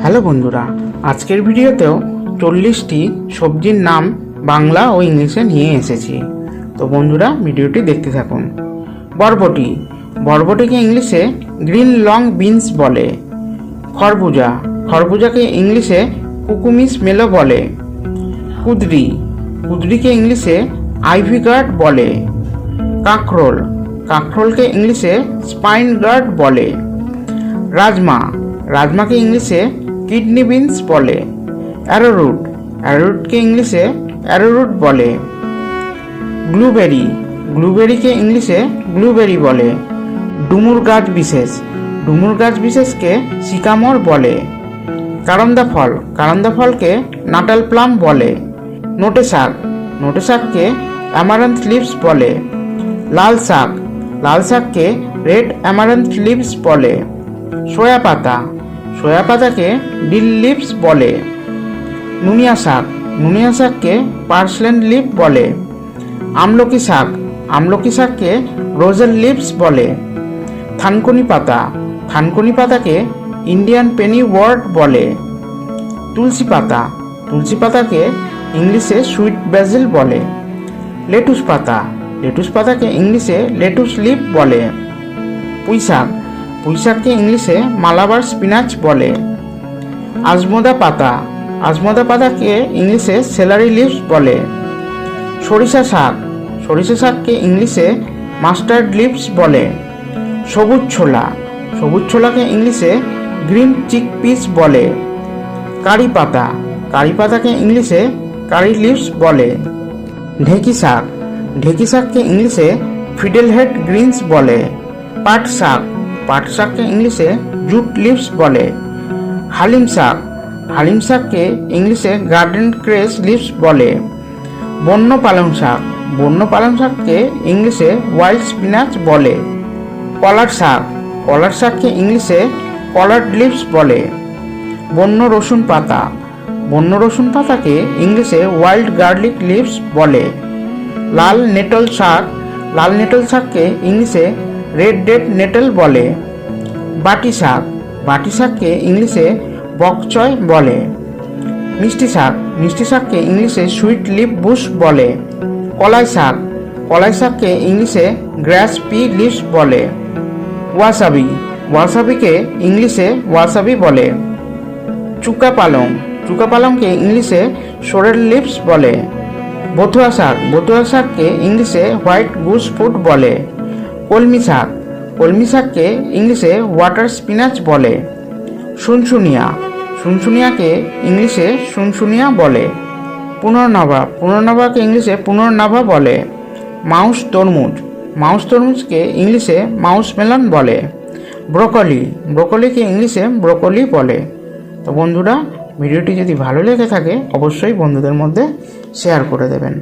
Hello বন্ধুরা, আজকের ভিডিওতেও 40টি সবজির নাম বাংলা ও ইংলিশে নিয়ে এসেছি। তো বন্ধুরা, ভিডিওটি দেখতে থাকুন। বরবটি, বরবটিকে ইংলিশে গ্রিন লং বিনস বলে। খরবুজা, খরবুজাকে ইংলিশে কুকুমিস মেলো বলে। কুঁদরি, কুঁদরিকে ইংলিশে আইভি গার্ড বলে। কাঁকরোল, কাঁকরোলকে ইংলিশে স্পাইন গার্ড বলে। রাজমা, রাজমাকে ইংলিশে কিডনি বিনস বলে। অ্যারোরুট, অ্যারোরুটকে ইংলিশে অ্যারোরুট বলে। ব্লুবেরি, ব্লুবেরিকে ইংলিশে ব্লুবেরি বলে। ডুমুর গাছ বিশেষ, ডুমুর গাছ বিশেষকে সিকামোর বলে। কারন্দা ফল, কারন্দা ফলকে নাটাল প্লাম বলে। নোটে শাক, নোটে শাককে অ্যামারান্থ লিভস বলে। লাল শাক, লাল শাককে রেড অ্যামারান্থ লিভস বলে। সয়া পাতা, সয়া পাতাকে ডিল লিভস বলে। নুনিয়া শাক, নুনিয়া শাককে পার্সলেন্ট লিভ বলে। আমলকি শাক, আমলকি শাককে রোজেল লিভস বলে। থানকুনি পাতা, থানকুনি পাতাকে ইন্ডিয়ান পেনি ওয়ার্ড বলে। তুলসী পাতা, তুলসী পাতাকে ইংলিশে সুইট ব্যাজিল বলে। লেটুস পাতা, লেটুস পাতাকে ইংলিশে লেটুস লিভ বলে। পুঁই শাক, পুঁই শাককে ইংলিশে মালাবার স্পিনাচ বলে। আজমোদা পাতা, আজমোদা পাতাকে ইংলিশে সেলারি লিভস বলে। সরিষা শাক, সরিষা শাককে ইংলিশে মাস্টার্ড লিভস বলে। সবুজ ছোলা, সবুজ ছোলাকে ইংলিশে গ্রিন চিক পিস বলে। কারি পাতা, কারি পাতাকে ইংলিশে কারি লিভস বলে। ঢেঁকি শাক, ঢেঁকি শাককে ইংলিশে ফিডেল হেড গ্রিনস বলে। পাট শাক, পাট শাককে ইংলিশে জুট লিভস বলে। হালিম শাক, হালিম শাককে ইংলিশে গার্ডেন ক্রেস লিভস বলে। বন্য পালং শাক, বন্য পালং শাককে ইংলিশে ওয়াইল্ড স্পিনাচ বলে। কলার শাক, কলার শাককে ইংলিশে কলার্ড লিভস বলে। বন্য রসুন পাতা, বন্য রসুন পাতাকে ইংলিশে ওয়াইল্ড গার্লিক লিভস বলে। লাল নেটল শাক, লাল নেটল শাককে ইংলিশে রেড ডেড নেটল বলে। বাটি শাক, বাটি শাককে ইংলিশে বকচয় বলে। মিষ্টি শাক, মিষ্টি শাককে ইংলিশে সুইট লিভ বুশ বলে। কলাই শাক, কলাই শাককে ইংলিশে গ্রাস পি লিভস বলে। ওয়াসাবি, ওয়াসাবিকে ইংলিশে ওয়াসাবি বলে। চুকা পালং, চুকা পালংকে ইংলিশে সোরেল লিভস বলে। বথুয়া শাক, বথুয়া শাককে ইংলিশে হোয়াইট গুস ফুড বলে। কলমি শাক, কলমি শাককে ইংলিশে ওয়াটার স্পিনাচ বলে। শুনশুনিয়া, শুনশুনিয়াকে ইংলিশে শুনশুনিয়া বলে। পুনর্নভা, পুনর্নভাকে ইংলিশে পুনর্নভা বলে। মাউস তরমুজ, মাউস তরমুজকে ইংলিশে মাউস মেলন বলে। ব্রোকলি, ব্রোকলিকে ইংলিশে ব্রোকলি বলে। তো বন্ধুরা, ভিডিওটি যদি ভালো লেগে থাকে অবশ্যই বন্ধুদের মধ্যে শেয়ার করে দেবেন।